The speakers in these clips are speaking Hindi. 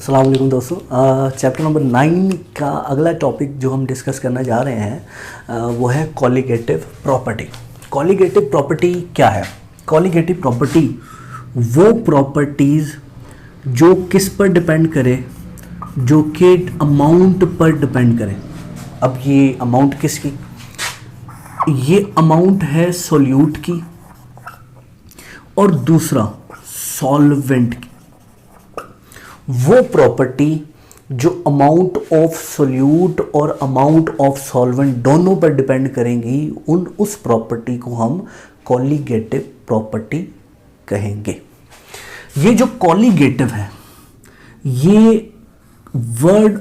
अस्सलाम वालेकुम दोस्तों। चैप्टर नंबर 9 का अगला टॉपिक जो हम डिस्कस करना जा रहे हैं वो है कॉलिगेटिव प्रॉपर्टी। कॉलिगेटिव प्रॉपर्टी क्या है? कॉलिगेटिव प्रॉपर्टी वो प्रॉपर्टीज़ जो किस पर डिपेंड करे, जो कि अमाउंट पर डिपेंड करे। अब ये अमाउंट किसकी? ये अमाउंट है सोल्यूट की और दूसरा सॉल्वेंट की। वो प्रॉपर्टी जो अमाउंट ऑफ सोल्यूट और अमाउंट ऑफ सॉल्वेंट दोनों पर डिपेंड करेंगी, उस प्रॉपर्टी को हम कॉलिगेटिव प्रॉपर्टी कहेंगे। ये जो कॉलिगेटिव है, ये वर्ड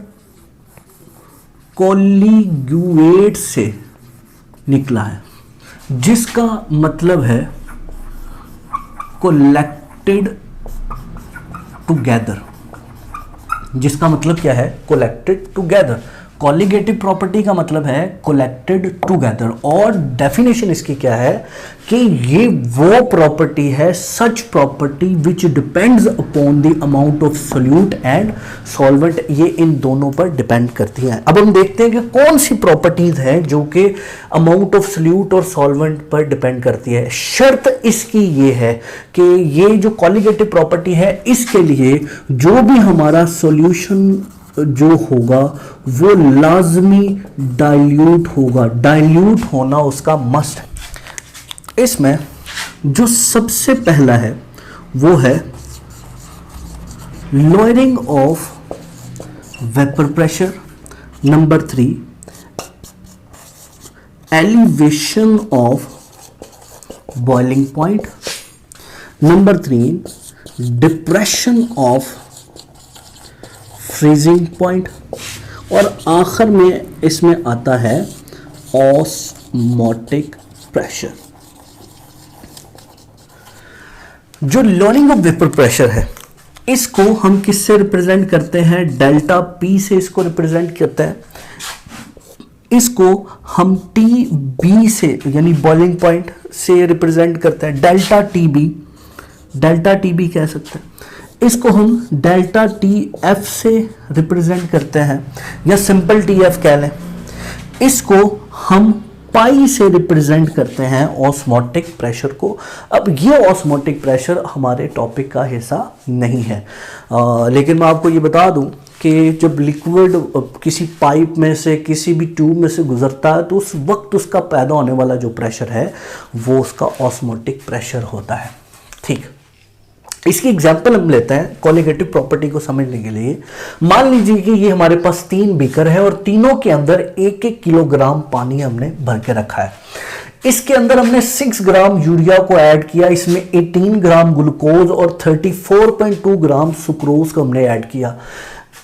कॉलिग्यूएट से निकला है, जिसका मतलब है कलेक्टेड टुगेदर। जिसका मतलब क्या है? Collected together. कॉलिगेटिव प्रॉपर्टी का मतलब है कलेक्टेड टुगेदर। और डेफिनेशन इसकी क्या है कि ये वो प्रॉपर्टी है, सच property which depends upon the amount of solute and solvent. ये इन दोनों पर डिपेंड करती है। अब हम देखते हैं कि कौन सी प्रॉपर्टीज हैं जो कि अमाउंट ऑफ सोल्यूट और सॉल्वेंट पर डिपेंड करती है। शर्त इसकी ये है कि ये जो कॉलिगेटिव प्रॉपर्टी है, इसके लिए जो भी हमारा सॉल्यूशन जो होगा वो लाजमी डाइल्यूट होगा। डाइल्यूट होना उसका मस्ट है। इसमें जो सबसे पहला है वो है lowering of vapour pressure. Number 3 elevation of boiling point. Number 3 depression of freezing point. और आखिर में इसमें आता है ऑस्मोटिक प्रेशर। जो लोअरिंग ऑफ वेपर प्रेशर है, इसको हम किससे रिप्रेजेंट करते हैं? डेल्टा पी से इसको रिप्रेजेंट करते हैं। इसको हम टी बी से यानी बॉइलिंग पॉइंट से रिप्रेजेंट करते हैं। डेल्टा टी बी कह सकते हैं। इसको हम डेल्टा टी एफ से रिप्रेजेंट करते हैं या सिंपल टी एफ कह लें। इसको हम पाई से रिप्रेजेंट करते हैं ऑस्मोटिक प्रेशर को। अब ये ऑस्मोटिक प्रेशर हमारे टॉपिक का हिस्सा नहीं है, लेकिन मैं आपको ये बता दूं कि जब लिक्विड किसी पाइप में से, किसी भी ट्यूब में से गुजरता है, तो उस वक्त उसका पैदा होने वाला जो प्रेशर है वो उसका ऑस्मोटिक प्रेशर होता है। ठीक, इसकी एग्जाम्पल हम लेते हैं कॉलिगेटिव प्रॉपर्टी को समझने के लिए। मान लीजिए कि ये हमारे पास 3 बीकर है और तीनों के अंदर 1-1 किलोग्राम पानी हमने भर के रखा है। इसके अंदर हमने 6 ग्राम यूरिया को ऐड किया, इसमें 18 ग्राम ग्लूकोज और 34.2 ग्राम सुक्रोज को हमने ऐड किया।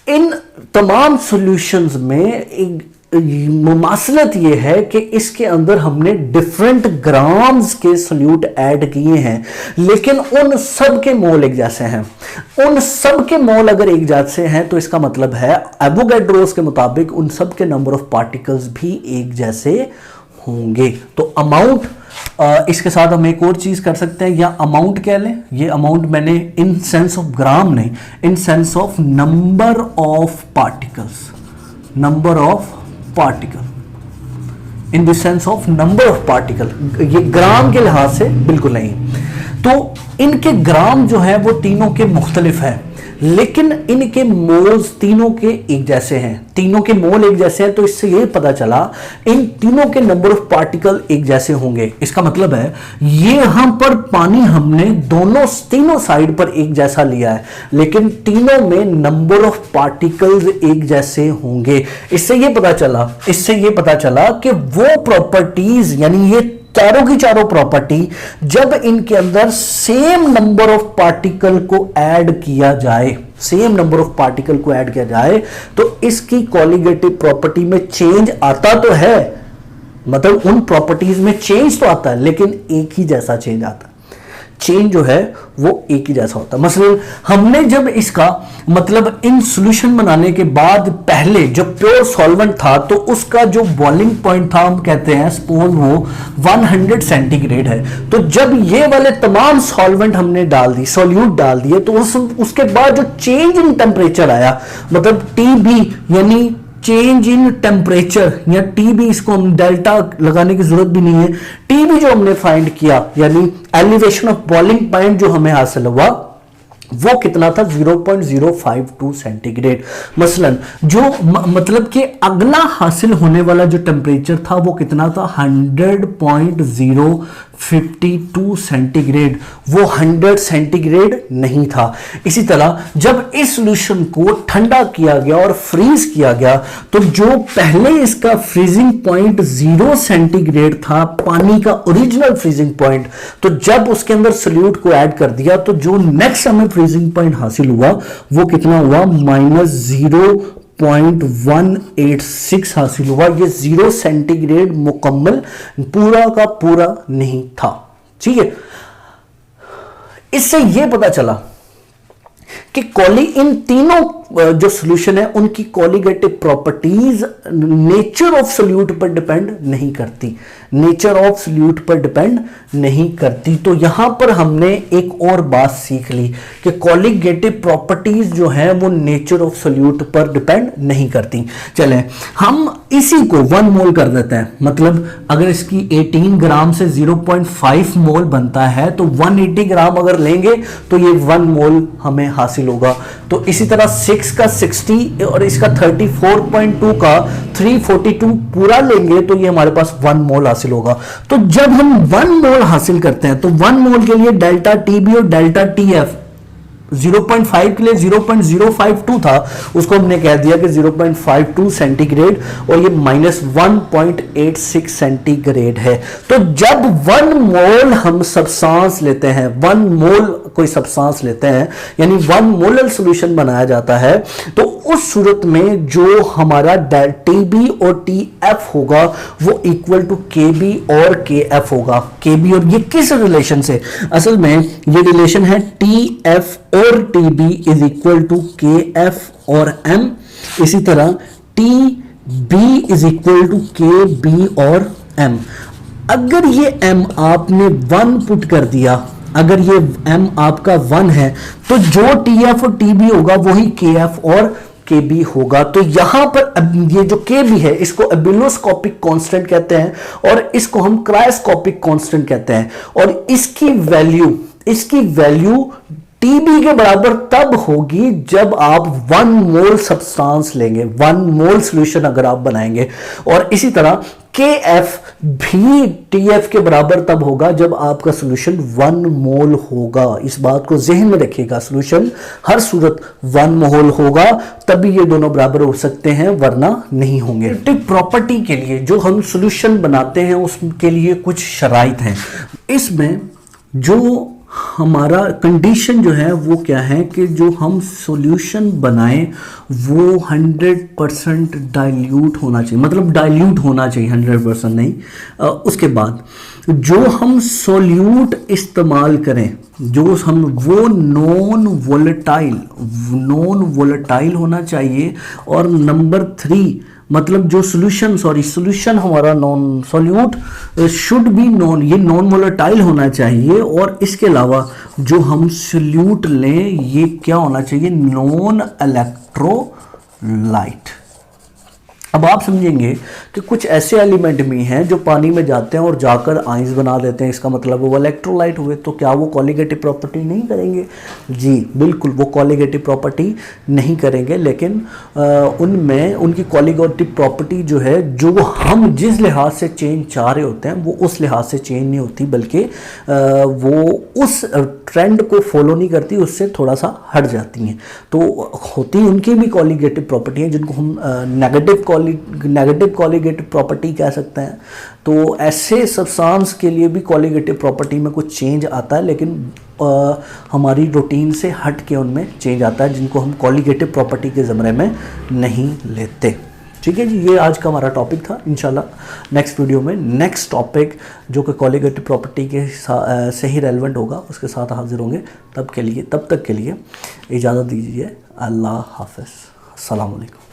इन तमाम सॉल्यूशंस में मुमासलत ये है कि इसके अंदर हमने डिफरेंट ग्राम्स के सोल्यूट ऐड किए हैं, लेकिन उन सब के मोल एक जैसे हैं। उन सब के मोल अगर एक जैसे हैं तो इसका मतलब है एवोगैड्रोस के मुताबिक उन सब के नंबर ऑफ पार्टिकल्स भी एक जैसे होंगे। तो अमाउंट, इसके साथ हम एक और चीज कर सकते हैं, या अमाउंट कह लें। ये अमाउंट मैंने इन सेंस ऑफ ग्राम नहीं, in sense of number of particles, number of particle in the sense of number of particle, ये ग्राम के लिहाज से बिल्कुल नहीं। तो इनके ग्राम जो है वो तीनों के मुख्तलिफ हैं, लेकिन इनके मोल्स तीनों के एक जैसे हैं। तीनों के मोल एक जैसे हैं, तो इससे ये पता चला इन तीनों के नंबर ऑफ पार्टिकल एक जैसे होंगे। इसका मतलब है ये यहां पर पानी हमने तीनों साइड पर एक जैसा लिया है, लेकिन तीनों में नंबर ऑफ पार्टिकल्स एक जैसे होंगे। इससे ये पता चला कि वो प्रॉपर्टीज, यानी ये चारों की चारों प्रॉपर्टी, जब इनके अंदर सेम नंबर ऑफ पार्टिकल को ऐड किया जाए, तो इसकी कॉलिगेटिव प्रॉपर्टी में चेंज आता तो है, मतलब उन प्रॉपर्टीज में चेंज तो आता है, लेकिन एक ही जैसा चेंज आता है। चेंज जो है वो एक ही जैसा होता है। मसलन हमने जब इसका मतलब इन सॉल्यूशन बनाने के बाद पहले जब प्योर सॉल्वेंट था तो उसका जो बॉइलिंग पॉइंट था हम कहते हैं सपोज वो 100 सेंटीग्रेड है। तो जब ये वाले तमाम सॉल्वेंट हमने डाल दी, सॉल्यूट डाल दिए, तो उसके बाद जो चेंज इन टेम्परेचर आया, मतलब टीबी यानी चेंज इन टेम्परेचर या टीबी, इसको हम डेल्टा लगाने की जरूरत भी नहीं है, टीबी जो हमने फाइंड किया यानी एलिवेशन ऑफ बॉइलिंग पॉइंट जो हमें हासिल हुआ वो कितना था 0.052 सेंटीग्रेड। मसलन जो मतलब कि अगला हासिल होने वाला जो टेम्परेचर था वो कितना था 100.052 सेंटीग्रेड, वो 100 सेंटीग्रेड नहीं था। इसी तरह जब इस सॉल्यूशन को ठंडा किया गया और फ्रीज किया गया तो जो पहले इसका फ्रीजिंग पॉइंट 0 सेंटीग्रेड था, पानी का ओरिजिनल फ्रीजिंग पॉइंट, तो जब उसके अंदर सॉल्यूट को ऐड कर दिया तो जो नेक्स्ट हमें फ्रीजिंग पॉइंट हासिल हुआ वो कितना हुआ -0.186 हासिल हुआ। ये 0 सेंटीग्रेड मुकम्मल पूरा का पूरा नहीं था। ठीक है, इससे यह पता चला कि इन तीनों जो सॉल्यूशन है उनकी colligative properties nature of solute पर डिपेंड नहीं करती, नेचर ऑफ सॉल्यूट पर डिपेंड नहीं करती। तो यहां पर हमने एक और बात सीख ली कि कोलिगेटिव प्रॉपर्टीज जो है वो नेचर ऑफ सॉल्यूट पर डिपेंड नहीं करती। चलें हम इसी को 1 मोल कर देते हैं, मतलब अगर इसकी 18 ग्राम से 0.5 मोल बनता है तो 180 ग्राम अगर लेंगे तो ये 1 मोल हमें हासिल होगा। तो इसी तरह 6 का 60 और इसका 34.2 का 342 पूरा लेंगे तो ये हमारे पास 1 मोल हासिल होगा। तो जब हम 1 मोल हासिल करते हैं तो 1 मोल के लिए डेल्टा टीबी और डेल्टा टीएफ 0.5 के लिए 0.052 था, उसको हमने कह दिया कि 0.52 सेंटीग्रेड और ये -1.86 सेंटीग्रेड है। तो जब 1 मोल हम सब्सटेंस लेते हैं, 1 मोल कोई सब्सटेंस लेते हैं यानी 1 मोलर सॉल्यूशन बनाया जाता है, तो उस सूरत में जो हमारा टीबी और टीएफ होगा वो इक्वल टू केबी और केएफ होगा। केबी और ये किस रिलेशन से, असल में ये रिलेशन है टीएफ और TB is equal to KF और एम। इसी तरह TB is equal to KB और एम। अगर ये एम आपने 1 पुट कर दिया, अगर ये m आपका 1 है तो जो TF और TB होगा वही KF और KB होगा। तो यहां पर ये जो KB है इसको एबिलोस्कोपिक कांस्टेंट कहते हैं और इसको हम क्रायोस्कोपिक कांस्टेंट कहते हैं, और इसकी वैल्यू TB के बराबर तब होगी जब आप 1 मोल सब्सटेंस लेंगे, 1 मोल सॉल्यूशन अगर आप बनाएंगे। और इसी तरह KF भी TF के बराबर तब होगा जब आपका सॉल्यूशन 1 मोल होगा। इस बात को ज़हन में रखिएगा, सॉल्यूशन हर सूरत 1 मोल होगा तभी ये दोनों बराबर हो सकते हैं, वरना नहीं होंगे। प्रॉपर्टी के लिए जो हम सॉल्यूशन बनाते हैं उसके लिए कुछ शराइत हैं। इसमें जो हमारा कंडीशन जो है वो क्या है कि जो हम सॉल्यूशन बनाएं वो 100% डाइल्यूट होना चाहिए, मतलब डाइल्यूट होना चाहिए, 100% नहीं। उसके बाद जो हम सॉल्यूट इस्तेमाल करें, जो हम वो नॉन वोलेटाइल होना चाहिए। और नंबर 3 मतलब जो सॉल्यूशन हमारा non solute should be non, ये नॉन वोलेटाइल होना चाहिए। और इसके अलावा जो हम सॉल्यूट लें ये क्या होना चाहिए, नॉन इलेक्ट्रोलाइट। अब आप समझेंगे कि कुछ ऐसे एलिमेंट भी हैं जो पानी में जाते हैं और जाकर आइंस बना देते हैं, इसका मतलब वो इलेक्ट्रोलाइट हुए, तो क्या वो कोलिगेटिव प्रॉपर्टी नहीं करेंगे? जी बिल्कुल, वो कोलिगेटिव प्रॉपर्टी नहीं करेंगे, लेकिन उनमें उनकी कोलिगेटिव प्रॉपर्टी जो है, जो हम जिस लिहाज से चेंज चाह रहे होते हैं वो उस लिहाज से चेंज नहीं होती, बल्कि वो उस ट्रेंड को फॉलो नहीं करती, उससे थोड़ा सा हट जाती हैं। तो होती उनकी भी कोलिगेटिव प्रॉपर्टी हैं जिनको हम नेगेटिव कोलिगेटिव प्रॉपर्टी कह सकते हैं। तो ऐसे सब्सटेंस के लिए भी कोलिगेटिव प्रॉपर्टी में कुछ चेंज आता है, लेकिन हमारी रूटीन से हट के उनमें चेंज आता है, जिनको हम कोलिगेटिव प्रॉपर्टी के ज़मरे में नहीं लेते। ठीक है जी, ये आज का हमारा टॉपिक था। इंशाल्लाह नेक्स्ट वीडियो में नेक्स्ट टॉपिक जो कि कॉलीगेटिव प्रॉपर्टी के से ही रेलेवेंट होगा उसके साथ हाजिर होंगे। तब तक के लिए इजाज़त दीजिए। अल्लाह हाफ़िज़, अस्सलाम वालेकुम।